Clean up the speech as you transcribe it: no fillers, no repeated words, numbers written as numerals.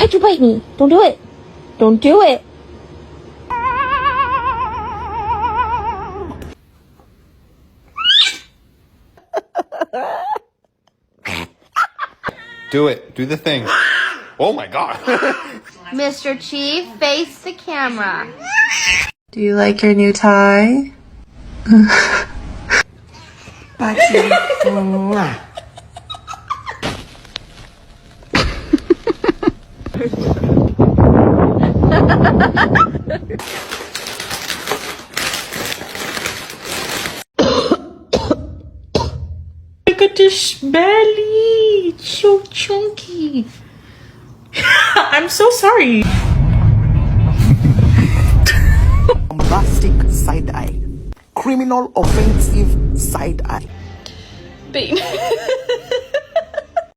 Why'd you bite me? Don't do it. Don't do it. Do it. Do the thing. Oh my god. Mr. Chief, face the camera. Do you like your new tie? Look at this belly. It's so chunky. I'm so sorry. Bombastic side eye. Criminal offensive side eye. Babe.